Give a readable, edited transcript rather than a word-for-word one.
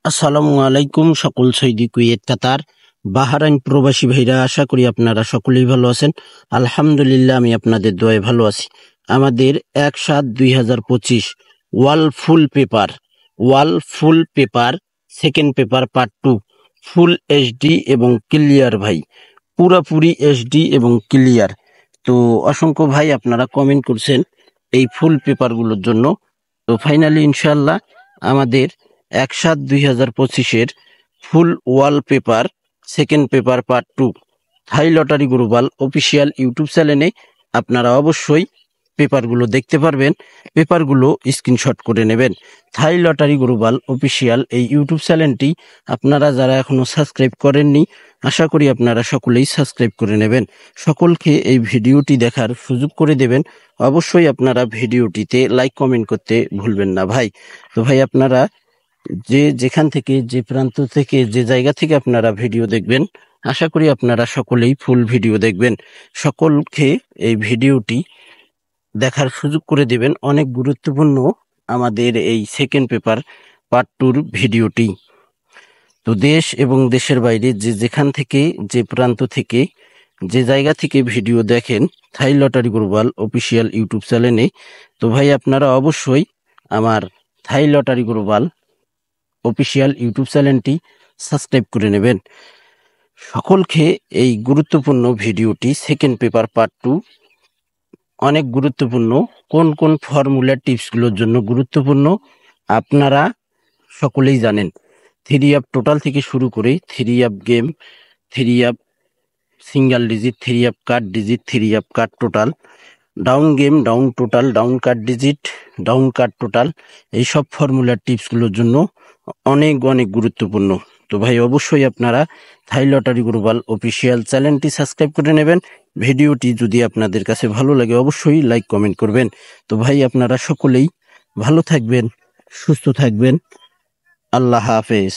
আসসালামু আলাইকুম সকল সৌদি কুয়েত কাতার বাহরাইন প্রবাসী ভাইরা, আশা করি আপনারা সকলেই ভালো আছেন। আলহামদুলিল্লাহ, আমি আপনাদের দোয়ায় ভালো আছি। আমাদের 1/7/2025 wall full paper second paper part 2 full HD এবং ক্লিয়ার ভাই, পুরাপুরি এইচডি এবং ক্লিয়ার। তো অসংখ্য ভাই আপনারা কমেন্ট করছেন এই ফুল পেপারগুলোর জন্য। তো ফাইনালি ইনশাআল্লাহ আমাদের 1/7/2025 full wallpaper second paper part 2 Thai lottery global official YouTube চ্যানেলে আপনারা অবশ্যই পেপারগুলো দেখতে পারবেন। পেপারগুলো স্ক্রিনশট করে নেবেন। থাই লটারি গ্লোবাল অফিসিয়াল এই ইউটিউব চ্যানেলটি আপনারা যারা এখনো সাবস্ক্রাইব করেননি, আশা করি আপনারা সকলেই সাবস্ক্রাইব করে নেবেন। সকলকে এই ভিডিওটি দেখার সুযোগ করে দেবেন। অবশ্যই আপনারা ভিডিওটিতে লাইক কমেন্ট করতে ভুলবেন না ভাই। তো ভাই, আপনারা যেখান থেকে, যে প্রান্ত থেকে, যে জায়গা থেকে আপনারা ভিডিও দেখবেন, আশা করি আপনারা সকলেই ফুল ভিডিও দেখবেন। সকলকে এই ভিডিওটি দেখার সুযোগ করে দেবেন। অনেক গুরুত্বপূর্ণ আমাদের এই সেকেন্ড পেপার পার্ট 2 ভিডিওটি। তো দেশ এবং দেশের বাইরে যেখান থেকে, যে প্রান্ত থেকে, যে জায়গা থেকে ভিডিও দেখেন থাই লটারি গ্লোবাল অফিসিয়াল ইউটিউব চ্যানেলে, তো ভাই আপনারা অবশ্যই আমার থাই লটারি গ্লোবাল অফিসিয়াল ইউটিউব চ্যানেলটি সাবস্ক্রাইব করে নেবেন। সকলকে এই গুরুত্বপূর্ণ ভিডিওটি সেকেন্ড পেপার পার্ট 2 অনেক গুরুত্বপূর্ণ। কোন কোন ফর্মুলা টিপসগুলোর জন্য গুরুত্বপূর্ণ আপনারা সকলেই জানেন। 3 আপ টোটাল থেকে শুরু করে 3 up game, 3 up single digit, 3 up card digit, 3 up card total, down game, down total, down card digit, down card total, এইসব ফর্মুলার টিপসগুলোর জন্য অনেক অনেক গুরুত্বপূর্ণ। তো ভাই অবশ্যই আপনারা থাই লটারি গ্লোবাল অফিসিয়াল চ্যানেলটি সাবস্ক্রাইব করে নেবেন। ভিডিওটি যদি আপনাদের কাছে ভালো লাগে অবশ্যই লাইক কমেন্ট করবেন। তো ভাই আপনারা সকলেই ভালো থাকবেন, সুস্থ থাকবেন। আল্লাহ হাফেজ।